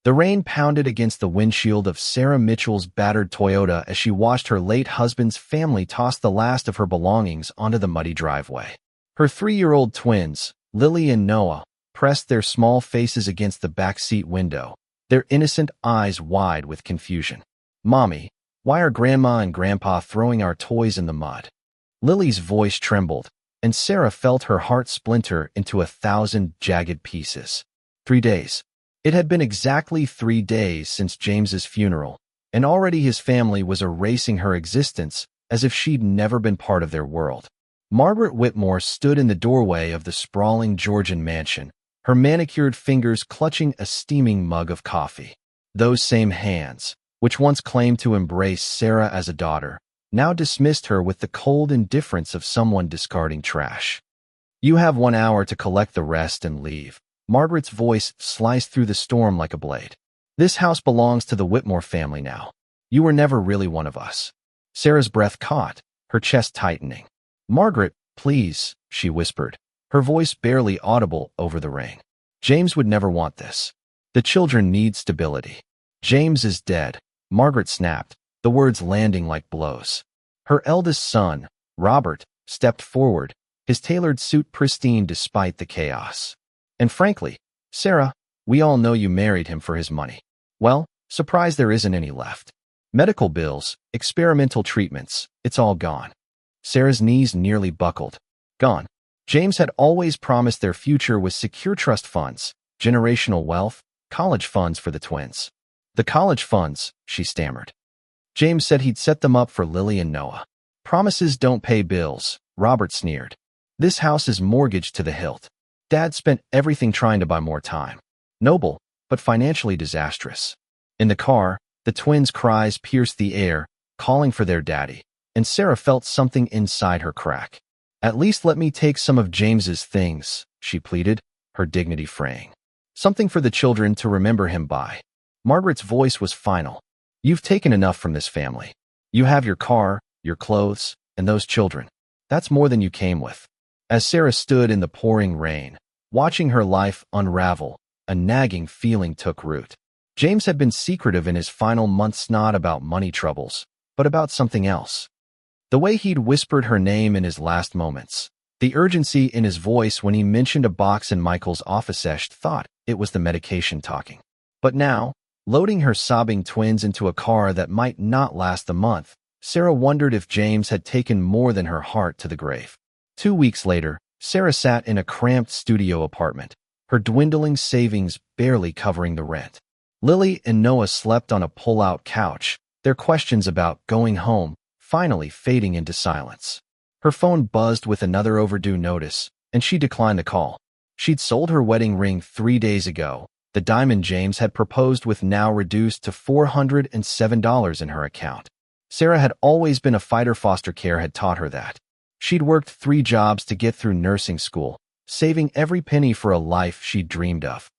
The rain pounded against the windshield of Sarah Mitchell's battered Toyota as she watched her late husband's family toss the last of her belongings onto the muddy driveway. Her 3-year-old twins, Lily and Noah, pressed their small faces against the backseat window, their innocent eyes wide with confusion. "Mommy, why are Grandma and Grandpa throwing our toys in the mud?" Lily's voice trembled, and Sarah felt her heart splinter into 1,000 jagged pieces. 3 days. It had been exactly 3 days since James's funeral, and already his family was erasing her existence as if she'd never been part of their world. Margaret Whitmore stood in the doorway of the sprawling Georgian mansion, her manicured fingers clutching a steaming mug of coffee. Those same hands, which once claimed to embrace Sarah as a daughter, now dismissed her with the cold indifference of someone discarding trash. "You have 1 hour to collect the rest and leave." Margaret's voice sliced through the storm like a blade. "This house belongs to the Whitmore family now. You were never really one of us." Sarah's breath caught, her chest tightening. "Margaret, please," she whispered, her voice barely audible over the rain. "James would never want this. The children need stability." "James is dead," Margaret snapped, the words landing like blows. Her eldest son, Robert, stepped forward, his tailored suit pristine despite the chaos. "And frankly, Sarah, we all know you married him for his money. Well, surprised there isn't any left. Medical bills, experimental treatments, it's all gone." Sarah's knees nearly buckled. Gone. James had always promised their future with secure trust funds, generational wealth, college funds for the twins. "The college funds," she stammered. "James said he'd set them up for Lily and Noah." "Promises don't pay bills," Robert sneered. "This house is mortgaged to the hilt. Dad spent everything trying to buy more time. Noble, but financially disastrous." In the car, the twins' cries pierced the air, calling for their daddy, and Sarah felt something inside her crack. "At least let me take some of James's things," she pleaded, her dignity fraying. "Something for the children to remember him by." Margaret's voice was final. "You've taken enough from this family. You have your car, your clothes, and those children. That's more than you came with." As Sarah stood in the pouring rain, watching her life unravel, a nagging feeling took root. James had been secretive in his final months, not about money troubles, but about something else. The way he'd whispered her name in his last moments, the urgency in his voice when he mentioned a box in Michael's office, thought it was the medication talking. But now, loading her sobbing twins into a car that might not last a month, Sarah wondered if James had taken more than her heart to the grave. 2 weeks later, Sarah sat in a cramped studio apartment, her dwindling savings barely covering the rent. Lily and Noah slept on a pull-out couch, their questions about going home finally fading into silence. Her phone buzzed with another overdue notice, and she declined the call. She'd sold her wedding ring 3 days ago, the diamond James had proposed with now reduced to $407 in her account. Sarah had always been a fighter. Foster care had taught her that. She'd worked 3 jobs to get through nursing school, saving every penny for a life she'd dreamed of.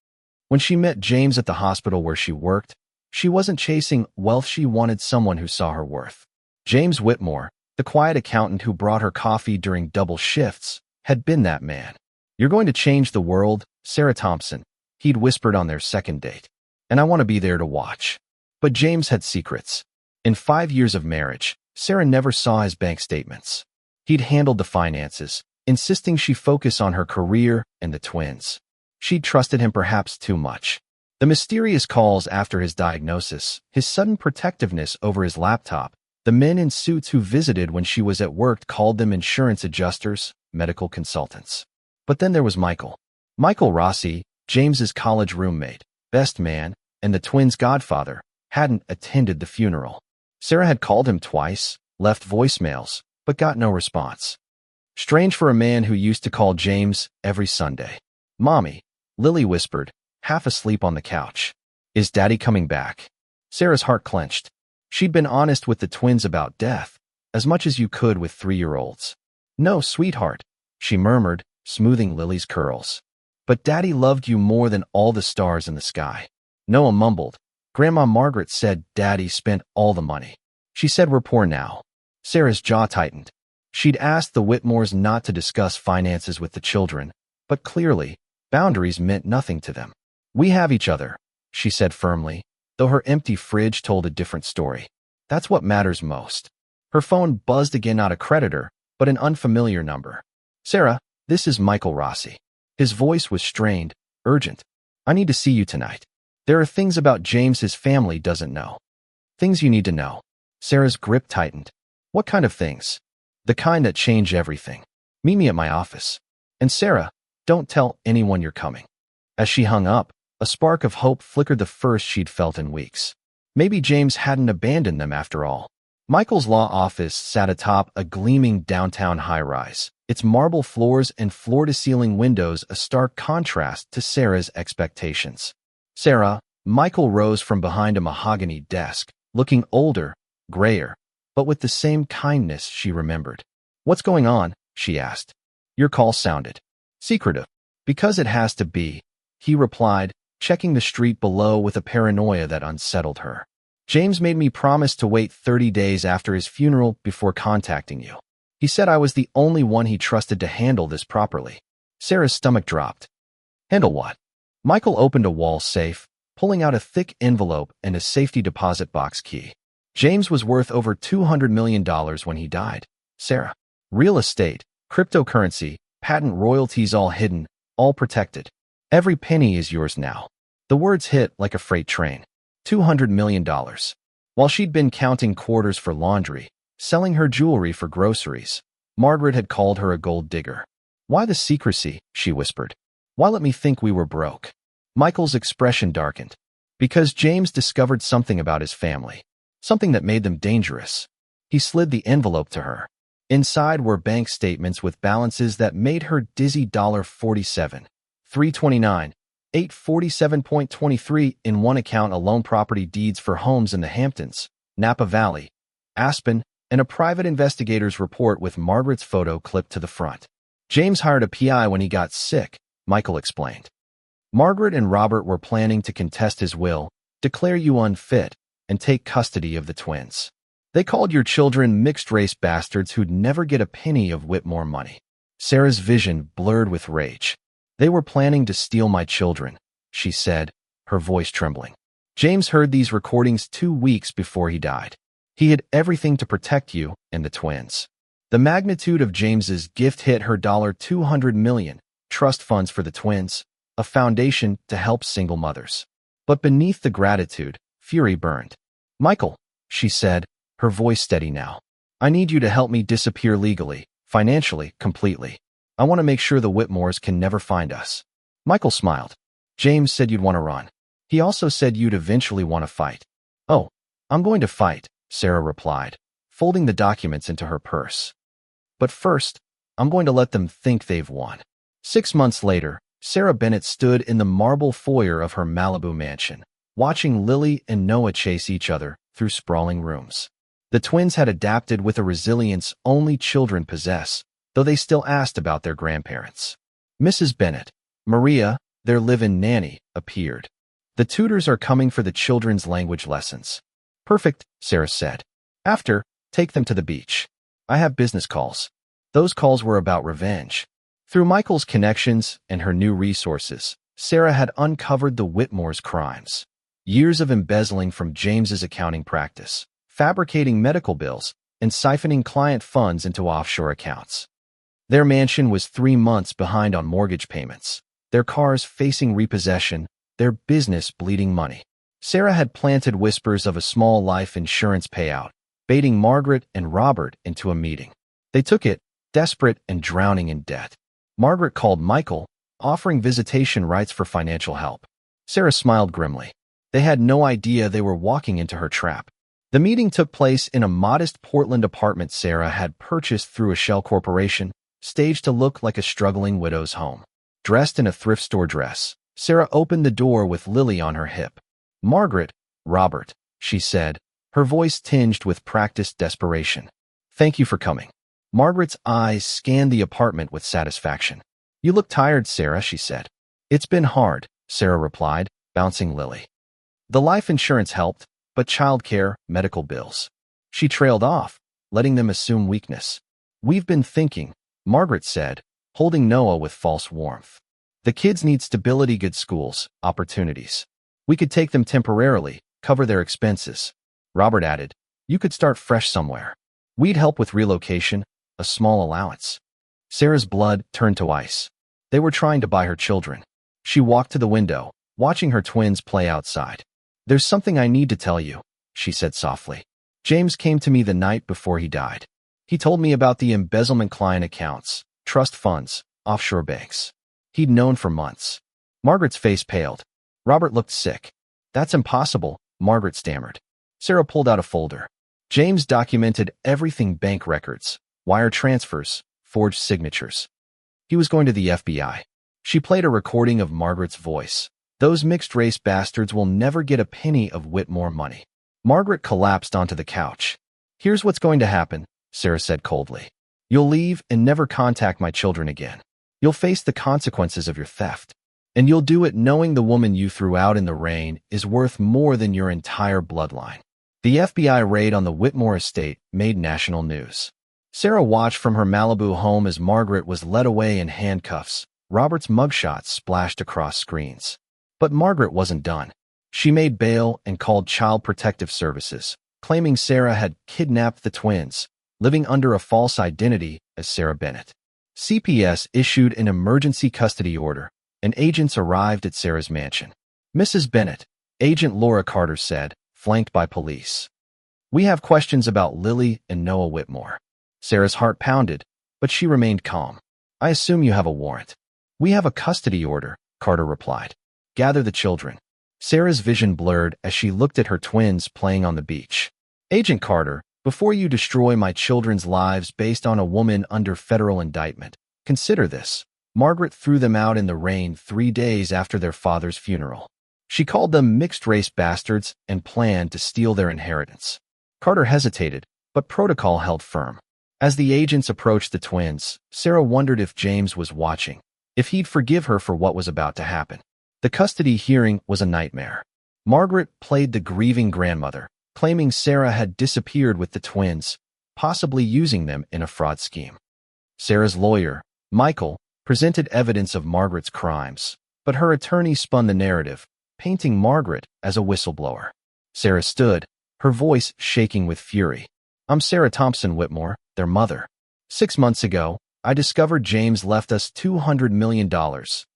When she met James at the hospital where she worked, she wasn't chasing wealth, she wanted someone who saw her worth. James Whitmore, the quiet accountant who brought her coffee during double shifts, had been that man. "You're going to change the world, Sarah Thompson," he'd whispered on their second date. "And I want to be there to watch." But James had secrets. In 5 years of marriage, Sarah never saw his bank statements. He'd handled the finances, insisting she focus on her career and the twins. She'd trusted him perhaps too much. The mysterious calls after his diagnosis, his sudden protectiveness over his laptop, the men in suits who visited when she was at work called them insurance adjusters, medical consultants. But then there was Michael. Michael Rossi, James's college roommate, best man, and the twins' godfather, hadn't attended the funeral. Sarah had called him twice, left voicemails, but got no response. Strange for a man who used to call James every Sunday. "Mommy," Lily whispered, half asleep on the couch. "Is Daddy coming back?" Sarah's heart clenched. She'd been honest with the twins about death, as much as you could with 3-year-olds. "No, sweetheart," she murmured, smoothing Lily's curls. "But Daddy loved you more than all the stars in the sky." Noah mumbled. "Grandma Margaret said Daddy spent all the money. She said we're poor now." Sarah's jaw tightened. She'd asked the Whitmores not to discuss finances with the children, but clearly, boundaries meant nothing to them. "We have each other," she said firmly, though her empty fridge told a different story. That's what matters most. Her phone buzzed again, not a creditor, but an unfamiliar number. Sarah, this is Michael Rossi. His voice was strained, urgent. I need to see you tonight. There are things about James his family doesn't know. Things you need to know. Sarah's grip tightened. What kind of things? The kind that change everything. Meet me at my office. And Sarah, don't tell anyone you're coming. As she hung up, a spark of hope flickered, the first she'd felt in weeks. Maybe James hadn't abandoned them after all. Michael's law office sat atop a gleaming downtown high-rise, its marble floors and floor-to-ceiling windows a stark contrast to Sarah's expectations. Sarah, Michael rose from behind a mahogany desk, looking older, grayer, but with the same kindness she remembered. What's going on? She asked. Your call sounded secretive. Because it has to be, he replied, checking the street below with a paranoia that unsettled her. James made me promise to wait 30 days after his funeral before contacting you. He said I was the only one he trusted to handle this properly. Sarah's stomach dropped. Handle what? Michael opened a wall safe, pulling out a thick envelope and a safety deposit box key. James was worth over $200 million when he died. Sarah. Real estate, cryptocurrency, patent royalties, all hidden, all protected. Every penny is yours now. The words hit like a freight train. $200 million. While she'd been counting quarters for laundry, selling her jewelry for groceries, Margaret had called her a gold digger. Why the secrecy? She whispered. Why let me think we were broke? Michael's expression darkened. Because James discovered something about his family. Something that made them dangerous. He slid the envelope to her. Inside were bank statements with balances that made her dizzy. $47, $329, $847.23 in one account alone, property deeds for homes in the Hamptons, Napa Valley, Aspen, and a private investigator's report with Margaret's photo clipped to the front. James hired a PI when he got sick, Michael explained. Margaret and Robert were planning to contest his will, declare you unfit, and take custody of the twins. They called your children mixed-race bastards who'd never get a penny of Whitmore money. Sarah's vision blurred with rage. They were planning to steal my children, she said, her voice trembling. James heard these recordings 2 weeks before he died. He had everything to protect you and the twins. The magnitude of James's gift hit her. $200 million, trust funds for the twins, a foundation to help single mothers. But beneath the gratitude, fury burned. Michael, she said, her voice steady now. I need you to help me disappear legally, financially, completely. I want to make sure the Whitmores can never find us. Michael smiled. James said you'd want to run. He also said you'd eventually want to fight. Oh, I'm going to fight, Sarah replied, folding the documents into her purse. But first, I'm going to let them think they've won. 6 months later, Sarah Bennett stood in the marble foyer of her Malibu mansion, watching Lily and Noah chase each other through sprawling rooms. The twins had adapted with a resilience only children possess, though they still asked about their grandparents. Mrs. Bennett, Maria, their live-in nanny, appeared. The tutors are coming for the children's language lessons. Perfect, Sarah said. After, take them to the beach. I have business calls. Those calls were about revenge. Through Michael's connections and her new resources, Sarah had uncovered the Whitmore's crimes. Years of embezzling from James's accounting practice, fabricating medical bills, and siphoning client funds into offshore accounts. Their mansion was 3 months behind on mortgage payments, their cars facing repossession, their business bleeding money. Sarah had planted whispers of a small life insurance payout, baiting Margaret and Robert into a meeting. They took it, desperate and drowning in debt. Margaret called Michael, offering visitation rights for financial help. Sarah smiled grimly. They had no idea they were walking into her trap. The meeting took place in a modest Portland apartment Sarah had purchased through a shell corporation, staged to look like a struggling widow's home. Dressed in a thrift store dress, Sarah opened the door with Lily on her hip. Margaret, Robert, she said, her voice tinged with practiced desperation. Thank you for coming. Margaret's eyes scanned the apartment with satisfaction. You look tired, Sarah, she said. It's been hard, Sarah replied, bouncing Lily. The life insurance helped, but childcare, medical bills. She trailed off, letting them assume weakness. We've been thinking, Margaret said, holding Noah with false warmth. The kids need stability, good schools, opportunities. We could take them temporarily, cover their expenses. Robert added, you could start fresh somewhere. We'd help with relocation, a small allowance. Sarah's blood turned to ice. They were trying to buy her children. She walked to the window, watching her twins play outside. There's something I need to tell you, she said softly. James came to me the night before he died. He told me about the embezzlement client accounts, trust funds, offshore banks. He'd known for months. Margaret's face paled. Robert looked sick. That's impossible, Margaret stammered. Sarah pulled out a folder. James documented everything: bank records, wire transfers, forged signatures. He was going to the FBI. She played a recording of Margaret's voice. Those mixed-race bastards will never get a penny of Whitmore money. Margaret collapsed onto the couch. Here's what's going to happen, Sarah said coldly. You'll leave and never contact my children again. You'll face the consequences of your theft. And you'll do it knowing the woman you threw out in the rain is worth more than your entire bloodline. The FBI raid on the Whitmore estate made national news. Sarah watched from her Malibu home as Margaret was led away in handcuffs. Robert's mugshots splashed across screens. But Margaret wasn't done. She made bail and called Child Protective Services, claiming Sarah had kidnapped the twins, living under a false identity as Sarah Bennett. CPS issued an emergency custody order, and agents arrived at Sarah's mansion. Mrs. Bennett, Agent Laura Carter said, flanked by police. We have questions about Lily and Noah Whitmore. Sarah's heart pounded, but she remained calm. I assume you have a warrant. We have a custody order, Carter replied. Gather the children. Sarah's vision blurred as she looked at her twins playing on the beach. Agent Carter, before you destroy my children's lives based on a woman under federal indictment, consider this. Margaret threw them out in the rain 3 days after their father's funeral. She called them mixed-race bastards and planned to steal their inheritance. Carter hesitated, but protocol held firm. As the agents approached the twins, Sarah wondered if James was watching, if he'd forgive her for what was about to happen. The custody hearing was a nightmare. Margaret played the grieving grandmother, claiming Sarah had disappeared with the twins, possibly using them in a fraud scheme. Sarah's lawyer, Michael, presented evidence of Margaret's crimes, but her attorney spun the narrative, painting Margaret as a whistleblower. Sarah stood, her voice shaking with fury. I'm Sarah Thompson Whitmore, their mother. 6 months ago, I discovered James left us $200 million,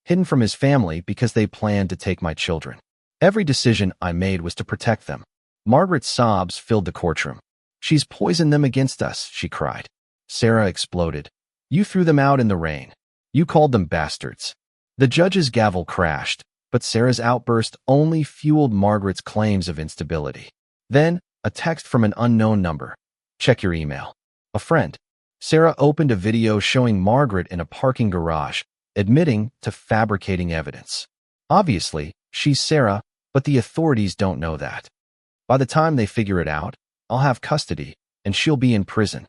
hidden from his family because they planned to take my children. Every decision I made was to protect them. Margaret's sobs filled the courtroom. She's poisoned them against us, she cried. Sarah exploded. You threw them out in the rain. You called them bastards. The judge's gavel crashed, but Sarah's outburst only fueled Margaret's claims of instability. Then, a text from an unknown number. Check your email. A friend. Sarah opened a video showing Margaret in a parking garage, admitting to fabricating evidence. Obviously, she's Sarah, but the authorities don't know that. By the time they figure it out, I'll have custody, and she'll be in prison.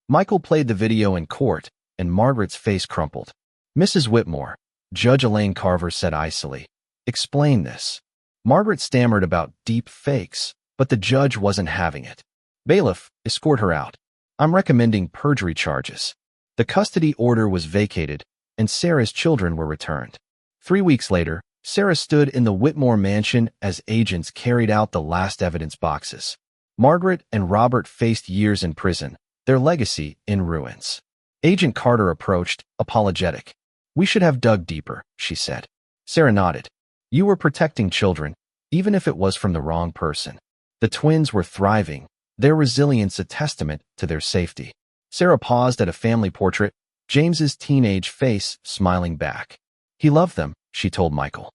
Michael played the video in court, and Margaret's face crumpled. Mrs. Whitmore, Judge Elaine Carver said icily, explain this. Margaret stammered about deep fakes, but the judge wasn't having it. Bailiff, escort her out. I'm recommending perjury charges. The custody order was vacated, and Sarah's children were returned. 3 weeks later, Sarah stood in the Whitmore mansion as agents carried out the last evidence boxes. Margaret and Robert faced years in prison, their legacy in ruins. Agent Carter approached, apologetic. We should have dug deeper, she said. Sarah nodded. You were protecting children, even if it was from the wrong person. The twins were thriving, their resilience a testament to their safety. Sarah paused at a family portrait, James's teenage face smiling back. He loved them, she told Michael.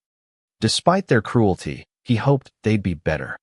Despite their cruelty, he hoped they'd be better.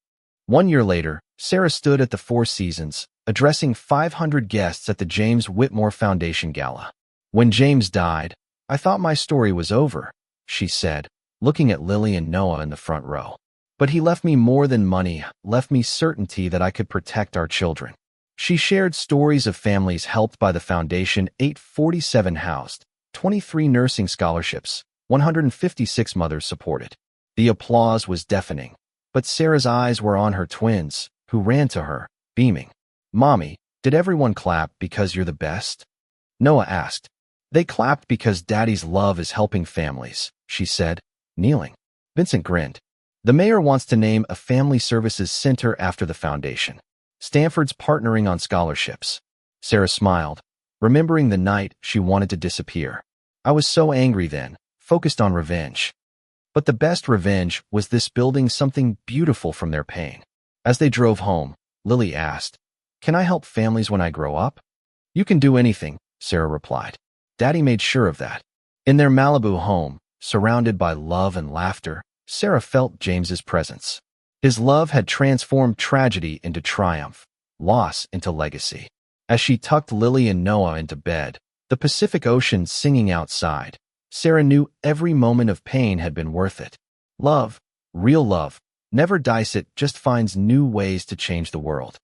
1 year later, Sarah stood at the Four Seasons, addressing 500 guests at the James Whitmore Foundation Gala. When James died, I thought my story was over, she said, looking at Lily and Noah in the front row. But he left me more than money, left me certainty that I could protect our children. She shared stories of families helped by the foundation, 847 housed, 23 nursing scholarships, 156 mothers supported. The applause was deafening, but Sarah's eyes were on her twins, who ran to her, beaming. Mommy, did everyone clap because you're the best? Noah asked. They clapped because Daddy's love is helping families, she said, kneeling. Vincent grinned. The mayor wants to name a family services center after the foundation. Stanford's partnering on scholarships. Sarah smiled, remembering the night she wanted to disappear. I was so angry then, focused on revenge. But the best revenge was this building something beautiful from their pain. As they drove home, Lily asked, "Can I help families when I grow up?" "You can do anything," Sarah replied. Daddy made sure of that. In their Malibu home, surrounded by love and laughter, Sarah felt James's presence. His love had transformed tragedy into triumph, loss into legacy. As she tucked Lily and Noah into bed, the Pacific Ocean singing outside, Sarah knew every moment of pain had been worth it. Love, real love, never dies, it just finds new ways to change the world.